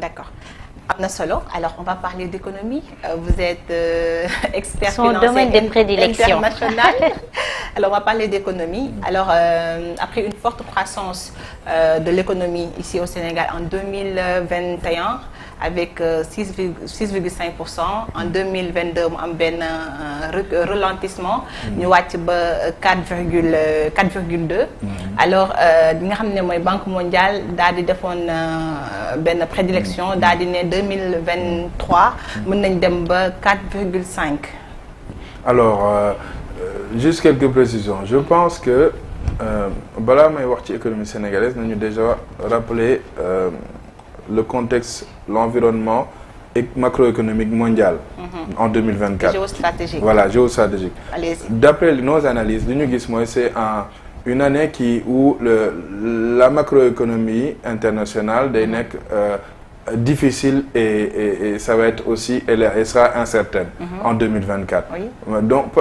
D'accord. Amna solo. Alors, on va parler d'économie. Vous êtes expert Son domaine de prédilection international. Alors, on va parler d'économie. Alors, après une forte croissance de l'économie ici au Sénégal en 2021, avec 6,5%. En 2022, on a un ralentissement. Nous avons 4,2%. Alors, la Banque mondiale a une prédilection. 2023, nous avons 4,5%. Alors, juste quelques précisions. Je pense que, Bala Maïwarti économie sénégalaise, nous avons déjà rappelé le contexte, l'environnement macroéconomique mondial en 2024. Géostratégique. Voilà, géostratégique. D'après nos analyses, c'est une année où la macroéconomie internationale est difficile et ça va être aussi, elle sera incertaine en 2024. Oui. Donc,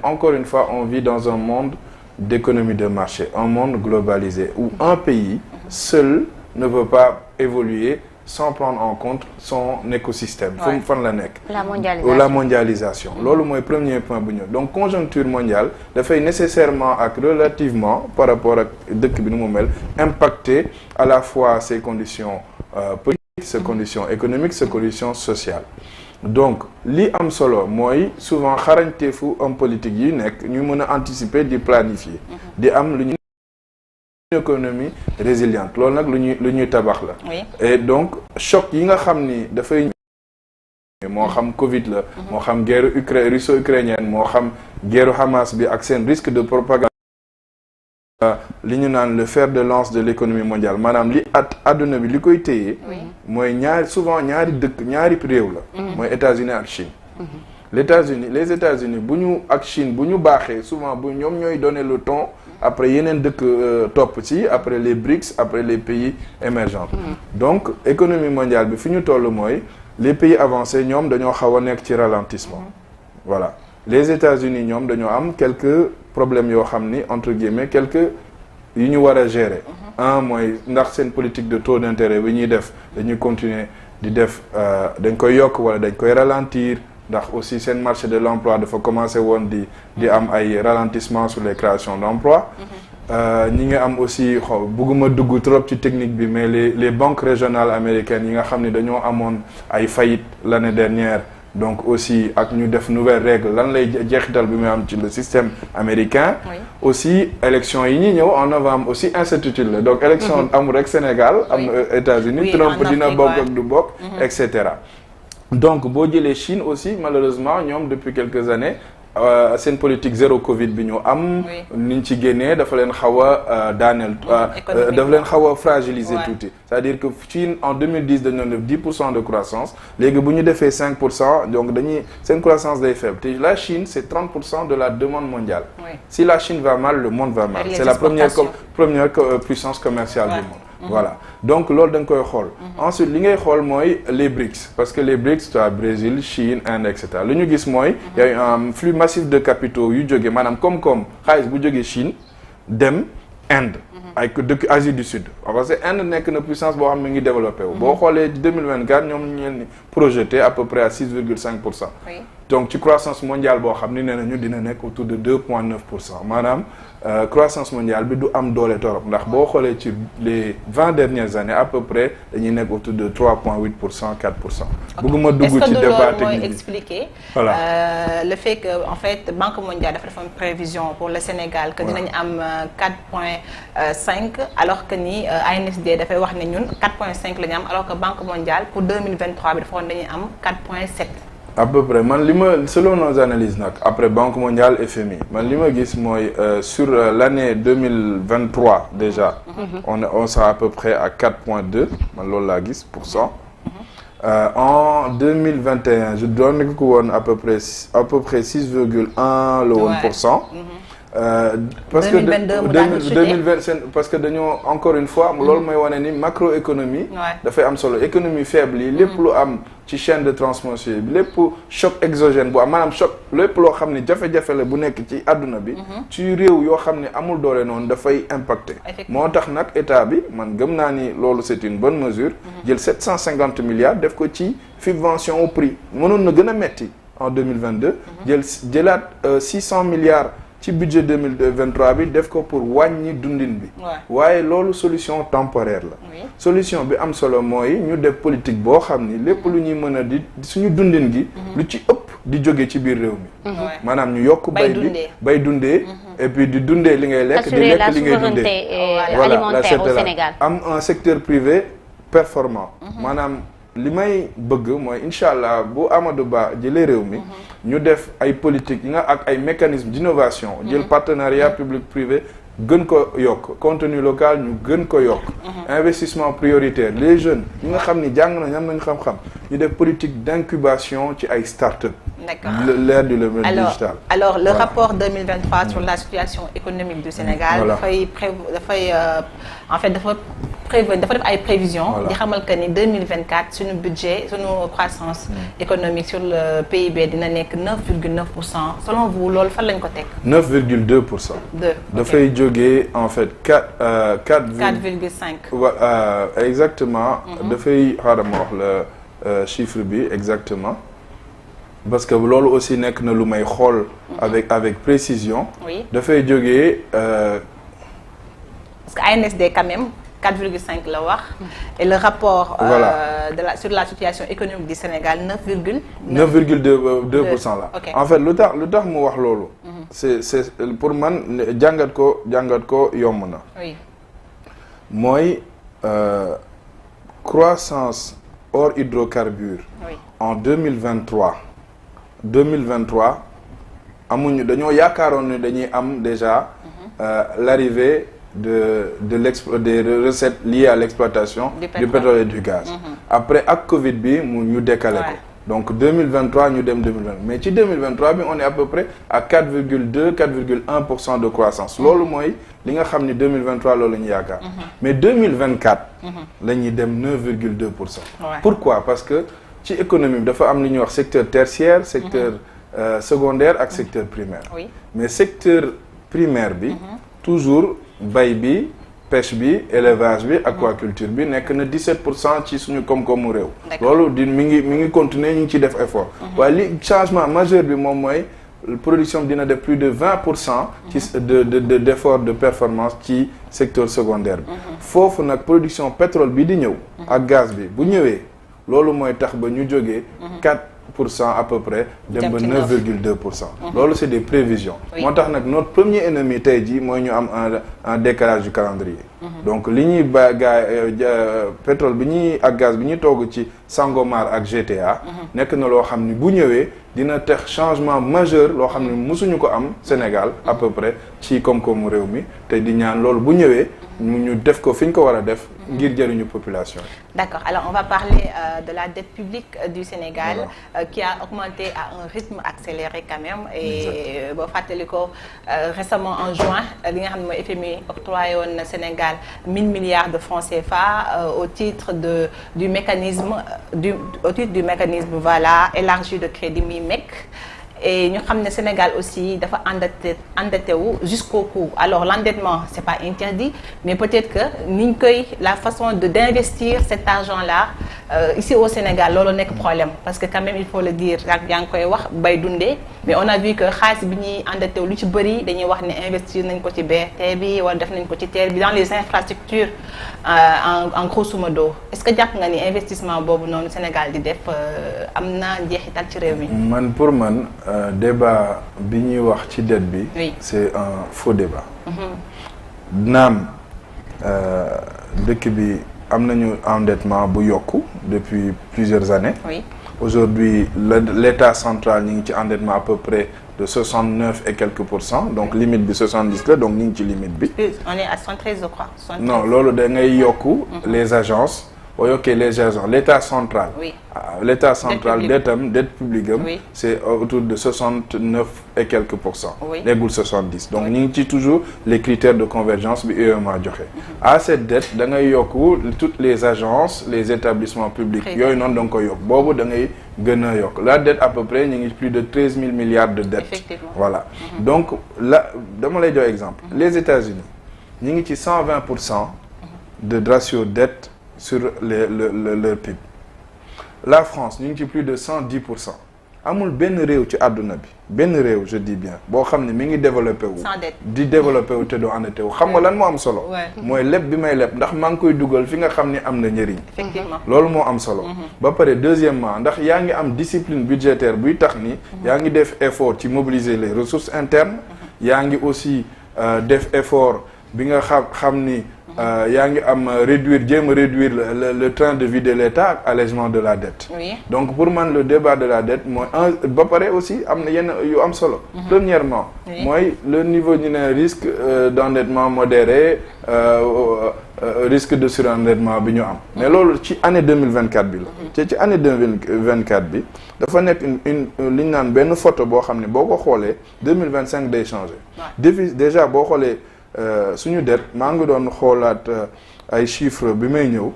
encore une fois, on vit dans un monde d'économie de marché, un monde globalisé où un pays seul ne peut pas évoluer sans prendre en compte son écosystème. Ouais. La mondialisation. La mondialisation. C'est le premier point. Donc, conjoncture mondiale, il fait nécessairement, relativement, par rapport à impacter à la fois ses conditions politiques, ses conditions économiques, ses conditions sociales. Donc, li am solo moy souvent xarañteefu homme politique yi nek ñu mëna anticiper di planifier di am lu économie résiliente lool nak lu ñuy tabax la et donc choc yi nga xamni da fay mo xam Covid la mo xam guerre russo-ukrainienne mo xam guerre Hamas bi ak sen risque de propagande li ñu naan le fer de lance de l'économie mondiale manam li aduna bi li koy téye moy souvent ñaari réew la moy États-Unis ak Chine les États-Unis buñu ak Chine buñu baxé souvent bu ñom ñoy donner le ton après yenen dëkk top ci après les BRICS après les pays émergents donc économie mondiale bi fiñu tollu moy les pays avancés ñom dañoo xawa nek ci ralentissement voilà les États-Unis ñom dañoo am quelques problèmes yo xamni entre guillemets quelques yu ñu wara gérer un moy ndax sen politique de taux d'intérêt bi ñuy def dañuy continuer di def dañ koy yok wala dañ koy ralentir ndax aussi sen marché de l'emploi dafa commencer won di am ay ralentissement sur les créations d'emplois ñi nga am aussi bëgguma dugg trop ci technique bi mais les banques régionales américaines yi nga xamni dañoo amone ay faillite l'année dernière donc aussi ak ñu def nouvelle règle lan lay jeexital bi muy am ci le système américain aussi élection yi ñi ñëw en novembre aussi incertitude la donc élection amul rek Sénégal am États-Unis Trump dina bokk ak du bokk etc. Donc boo jëlee Chine aussi malheureusement ñoom depuis quelques années c'est une politique zéro Covid bi ñu am niñ ci génnee dafa leen xaw a daaneel dafa leen xaw a fragiliser tuuti c'est-à-dire que Chine en 2010 dañu doon def 10% de croissance léegi bu ñu defee 5% donc dañuy seen croissance day faible te la Chine c'est 30% de la demande mondiale si la Chine va mal le monde va mal c'est la première puissance commerciale du monde voilà donc lors d'un koy xool ensuite li ngay xool mooy les BRICS parce que les BRICS tu as Brésil Chine Inde etc. lu ñu gis mooy y a un flux massif de capitaux yu jóge maanaam comme xaalis bu jógee Chine dem Inde ay dëkk Asie du Sud parce que Inde nekk na puissance boo xam ne ngi développé wu boo xoolee 2024 ñoom ñu leen projeté à peu près à 6,5%. Donc ci croissance mondiale boo xam ni nee nañu dina nekk autour de 2,9%. maanaam croissance mondiale bi du am doole torop ndax boo xoolee ci les 20 dernières années à peu près dañuy nekk autour de 3,8%, 4%. bëgguma dugg ci débat technique bi expliquer voilà le fait que en fait Banque mondiale dafa def une prévision pour le Sénégal que dinañ am 4,5 alors que ni ANSD dafay wax ne ñun 4,5 la ñu am alors que Banque mondiale pour 2023 bi dafa woon dañuy am 4,7. à peu près selon nos analyses après Banque mondiale FMI man li ma gis mooy sur l'année 2023 déjà on sera à peu près à 4,2 man loolu laa gis %. En 2021 je donne ko woon à peu près 6,1 la woon %. parce 2022 mu daal di 2020 parce que dañoo encore une fois loolu mooy wane ni macroéconomie dafay am solo économie faible yi lépp lu am ci chaîne de transmission bi lépp choc exogène bu am maanaam choc lépp loo xam ne jafe-jafe la bu nekk ci àdduna bi ci réew yoo xam ne amul doole noonu dafay impacté moo tax nag état bi man gëm naa ni loolu c'est une bonne mesure jël 750 milliards def ko ci subvention au prix mënoon na gën a metti en 2022 jëlaat 600 milliards ci budget 2023 bi def ko pour wàññi dundin bi waaye loolu solution temporaire la solution bi am solo mooy ñu def politique boo xam ni lépp lu ñuy mën a di suñu dundin gi lu ci ëpp di jóge ci biir réew mi maanaam ñu yokk bay dundee et puis di dundee li ngay lekk di lekk li ngay dundee alimentaire au Sénégal am un secteur privé performant maanaam li may bëgg mooy incha allah bu Amadou Ba jëlee réew mi ñu def ay politique yi nga ak ay mécanismes d'innovation jël partenariat public privé gën ko yokk contenu local ñu gën ko yokk investissement prioritaire les jeunes ñi nga xam ni jàng nañ am nañu xam-xam ñu def politique d'incubation ci ay start-up l'ère du digital alors le rapport 2023 sur la situation économique du Sénégal dafay en fait dafa def ay prévisions di xamal que ni 2024 suñu budget suñu croissance économique sur le PIB dina nekk 9,9%. Selon vous loolu fan lañ ko teg 9,2%. dafay jógee en fait 4,5 exactement dafay xaaral ma wax la chiffre bi exactement parce que loolu aussi nekk na lu may xool avec précision dafay jógee parce que ANSD quand même 4,5 la wax et le rapport sur la situation économique du Sénégal 9,2% la en fait lu tax mu wax loolu c'est pour man jàngat ko yomb na mooy croissance hors hydrocarbures en 2023 amuñu dañoo yaakaaroon ne dañuy am déjà l'arrivée des recettes liées à l'exploitation du pétrole et du gaz après ak Covid bi ñu décalé ko donc 2023 ñu dem 2020 mais ci 2023 bi on est à peu près à 4,1% de croissance loolu mooy li nga xam ni 2023 loolu la ñu yaakaar mais 2024 la ñuy dem 9,2%. Pourquoi? Parce que ci économie bi dafa am li ñuy wax secteur tertiaire secteur secondaire ak secteur primaire mais secteur primaire bi toujours bay bi pêche bi élevage bi aquaculture bi nekk na 17% ci suñu koom-koomu réew loolu mi ngi continuer ñu ngi ciy def effort waaye li changement majeur bi moom mooy production bi dina def plus de 20% ci d'effort de performance ci secteur secondaire bi foofu nag production pétrole bi di ñëw ak gaz bi bu ñëwee loolu mooy tax ba ñu jógee 4% à peu près dem ba 9,2%. loolu c'est des prévisions moo tax nag notre premier ennemi tey jii mooy ñu am un décalage du calendrier donc li ñuy pétrole bi ñuy ak gaz bi ñuy togg ci Sangomar ak GTA nekk na loo xam ni bu ñëwee dina tax changement majeur loo xam ne mësuñu ko am Sénégal à peu près ci koom-koomu réew mi te di ñaan loolu bu ñëwee ñu def ko fi ñu ko war a def ngir jëriñu population yi. D'accord, alors on va parler de la dette publique du Sénégal qui a augmenté à un rythme accéléré quand même et boo fàttali ko récemment en juin li nga xam ne mooy FMI octroyé woon na Sénégal 1000 milliards de francs CFA au titre du mécanisme voilà élargi de crédit MIMEC. Et ñu xam ne Sénégal aussi dafa endetté wu jusqu'au cou alors l'endettement c'est pas interdit mais peut-être que niñ koy la façon d'investir cet argent-là ici au Sénégal loolu nekk problème parce que quand même il faut le dire yaa ngi koy wax bay dundee mais on a vu que xaalis bi ñuy endetté wu lu ci bëri dañuy wax ne investir nañ ko ci BRT bi wala def nañ ko ci TER bi dans les infrastructures en grosso modo est-ce que jàpp nga ni investissement boobu noonu Sénégal di def am na njeexital ci réew mi. man pour man. Débat bi ñuy wax ci dette bi c'est un faux débat naam dëkk bi am nañu endettement bu yokku depuis plusieurs années aujourd'hui l'État central ñu ngi ci endettement à peu près de 69 et quelques %, donc limite bi 70 la donc ñu ngi ci limite bi. On est à 73 je crois. 73. Non loolu da ngay yokku les agences boo yokkee les agents l'État central. oui l'État central dette publique am. oui c'est autour de 69 et quelques %. oui nekkul 70 donc ñu ngi ci toujours les critères de convergence bi UEMOA joxe. à cette dette da ngay yokku toutes les agences les établissements publics yooyu noonu da nga koy yokk boobu da ngay gën a yokk la dette à peu près ñu ngi plus de 13 000 milliards de dettes. Effectivement. Voilà donc là dama lay jox exemple. les États-Unis ñu ngi ci 120% de ratio dette sur le PIB. la France ñu ngi ci plus de 110%. amul benn réew ci àdduna bi benn réew je dis bien boo xam ne mi ngi développé wu. sans dette di développé wu te doo endetté wu xam nga lan moo am solo. mooy leb bi may leb ndax maa ngi koy dugal fi nga xam ni am na njëriñ. effectivement loolu moo am solo. ba pare deuxièmement ndax yaa ngi am discipline budgétaire buy tax ni. yaa ngi def effort ci mobiliser les ressources internes. yaa ngi aussi def effort bi nga xam ni. yaa ngi am jéem a réduire le train de vie de l'État ak allègement de la dette. oui donc pour man le débat de la dette mooy ba pare aussi am na yenn yu am solo. premièrement. mooy le niveau ñu ne risque d'endettement modéré risque de surendettement bi ñu am. mais loolu ci année 2024 bi la. te ci année 2024 bi dafa nekk une li ñu naan benn photo boo xam ne boo ko xoolee 2025 day changer. déficit déjà boo xoolee. suñu dette maa ngi doon xoolaat ay chiffres bi may ñëw.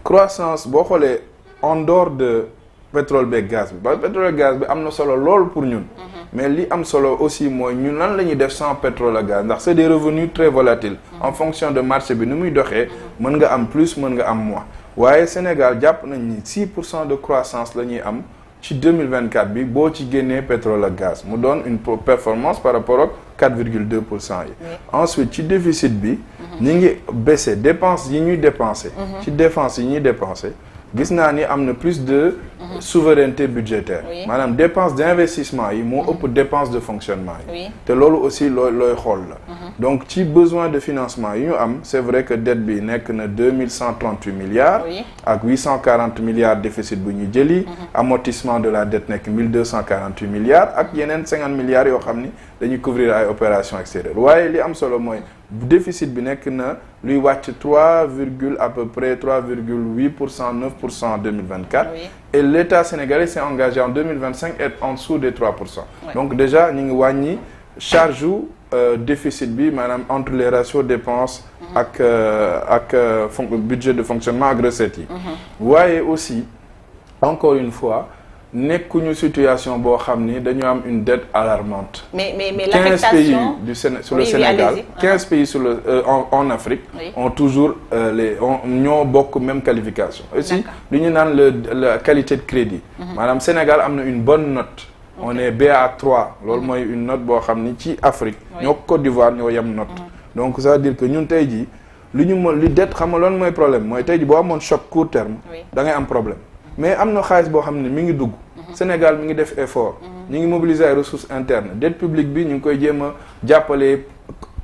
croissance boo xoolee en dehors de pétrole beeg gaz bi ba pétrole ak gaz bi am na solo lool pour ñun. mais li am solo aussi mooy ñun lan la ñuy def sans pétrole ak gaz ndax c'est des revenus très volatiles. en fonction de marché bi ni muy doxee mën nga am plus mën nga am moins. waaye Sénégal jàpp nañ ni 6% de croissance la ñuy am. ci 2024 bi boo ci génnee pétrole ak gaz mu doon une performance par rapport ak 4,2% yi. ensuite ci déficit bi. ñi ngi baissé dépenses yi ñuy dépensé. ci dépenses yi ñuy dépensé gis naa ni am na plus de souveraineté budgétaire. maanaam dépense d'investissement yi moo ëpp dépense de fonctionnement yi. te loolu aussi looy xool la. donc ci besoin de financement yi ñu am c'est vrai que dette bi nekk na 2138 milliards. ak 840 milliards déficit bu ñu jëli. amortissement de la dette nekk 1248 milliards ak yeneen 50 milliards yoo xam ni dañuy couvrir ay opérations extérieures waaye li am solo mooy déficit bi nekk na luy wàcc 3 virgule à peu près 3,8% 9% en 2024. et l'État sénégalais s'est engagé en 2025 à être en dessous des 3%. donc déjà ñu ngi wàññi charge u déficit bi maanaam entre les ratios dépenses ak budget de fonctionnement ak recettes yi. waaye aussi encore une fois nekkuñu situation boo xam ni dañu am une dette alarmante. mais 15 pays sur le Sénégal 15 pays en Afrique. ont toujours ñoo bokk même qualification. aussi li ñu naan la qualité de crédit. maanaam Sénégal am na une bonne note. on est BA3 loolu mooy une note boo xam ni ci Afrique. ñoo Côte d'Ivoire ñoo yem note. donc ça veut dire que ñun tey jii li dette xam nga loolu mooy problème mooy tey jii boo amoon choc court terme. da ngay am problème. mais am na xaalis boo xam ne mi ngi dugg. Sénégal mi ngi def effort. ñu ngi mobiliser ay ressources internes dette publique bi ñu ngi koy jéem a jàppale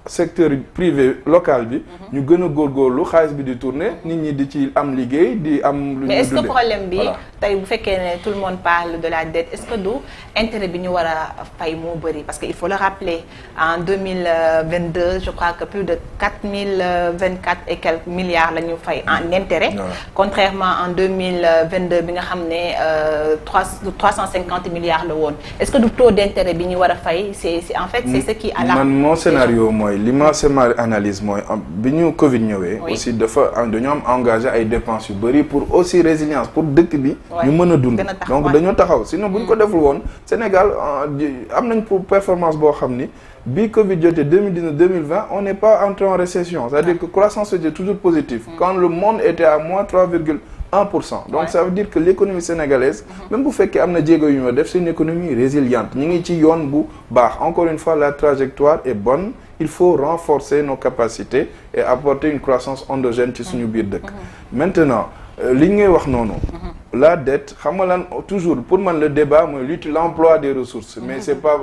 secteur privé local bi. ñu gën a góorgóorlu xaalis bi di tourner nit ñi di ci am liggéey di am. lu ñu dundee mais est-ce que problème bi tey bu fekkee ne tout le monde parle de la dette est-ce que du intérêt bi ñu war a fay moo bëri parce que il faut le rappeler en 2022 je crois que plus de 4024 et quelques milliards la ñu fay en intérêt. contrairement en 2022 bi nga xam ne 350 milliards la woon est-ce que du taux d'intérêt bi ñu war a fay c'est en fait c'est ce qui alarme. mon scénario mooy li ma sama analyse mooy bi ñu Covid ñëwee. aussi dañoo am engagé ay dépenses yu bëri pour aussi résilience pour dëkk bi. ñu mën a dund donc dañoo taxaw sinon bu ñu ko deful woon Sénégal am nañ pour performance boo xam ni bi Covid jotee 2019 2020 on n'est pas entré en récession c'est-à-dire que croissance était toujours positive. quand le monde était à moins 3,1%. donc ça veut dire que l'économie sénégalaise. même bu fekkee am na jéego yu ñu def c'est une économie résiliente ñu ngi ci yoon bu baax encore une fois la trajectoire est bonne. il faut renforcer nos capacités et apporter une croissance endogène ci suñu biir dëkk. maintenant li ngay wax noonu. la dette xam nga lan toujours pour man le débat mooy l'emploi des ressources. mais c'est pas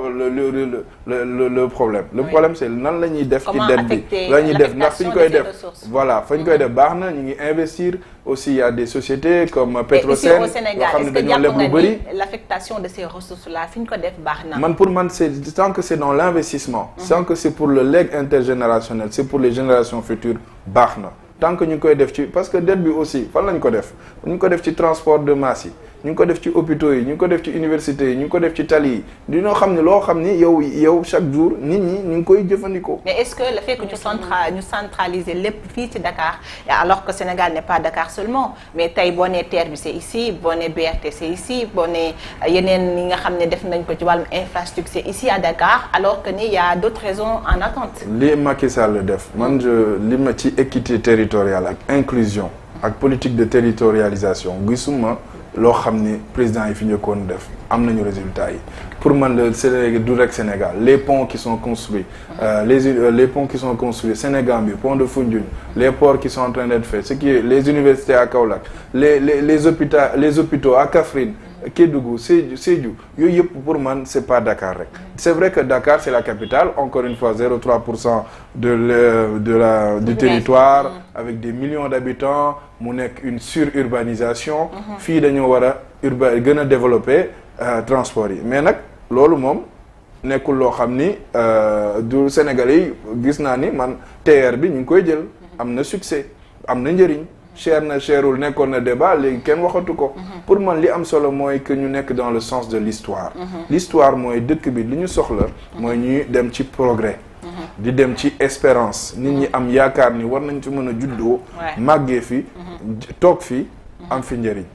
le problème. le problème c'est nan la ñuy def. ci dette bi la ñuy def ndax fi ñu koy def. voilà fa ñu koy def baax na ñu ngi investir aussi il y a des sociétés comme Petrosen. au Sénégal est-ce que jàpp nga ni l'affectation de ces ressources là fi ñu ko def baax na. man pour man c'est tant que c'est dans l'investissement. tant que c'est pour le legs intergénérationnel c'est pour les générations futures baax na. tant que ñu koy def ci parce que dette bi aussi fan lañ ko def ñu ko def ci transport de masse yi ñu ngi ko def ci hôpitaux yi ñu ngi ko def ci universités yi ñu ngi ko def ci tali yi dinoo xam ne loo xam ni yow chaque jour nit ñi ñu ngi koy jëfandikoo. mais est-ce que le fait que ñu centraliser lépp fii ci Dakar alors que Sénégal n'est pas Dakar seulement mais tey boo nee TER bi c'est ici boo nee BRT c'est ici boo nee yeneen yi nga xam ne def nañ ko ci wàllum infrastructure c'est ici à Dakar alors que ni y a d'autres raisons en attente. li Macky Sall def man li ma ci équité territoriale ak inclusion ak politique de territorialisation gisuma loo xam ni président yi fi njëkkoon def am nañu résultat yi pour man le Sénégal du rek Sénégal les ponts qui sont construits les ponts qui sont construits Sénégambie pont de Foundiougne les ports qui sont en train d'être faits ce qui est les universités à Kaolack les hôpitaux à Kaffrine Kédougou Sédhiou yooyu yëpp pour man c'est pas Dakar rek c'est vrai que Dakar c'est la capitale encore une fois 0,3% du territoire avec des millions d'habitants mu nekk une sururbanisation fii dañoo war a gën a développer transport yi mais nag loolu moom nekkul loo xam ni du Sénégalais yi gis naa ni man TER bi ñu ngi koy jël am na succès am na njëriñ cher na cherul nekkoon na débat léegi kenn waxatu ko pour man li am solo mooy que ñu nekk dans le sens de l'histoire l'histoire mooy dëkk bi li ñu soxla mooy ñuy dem ci progrès di dem ci espérance nit ñi am yaakaar ni war nañ ci mën a juddoo màggee fi toog fi am fi njëriñ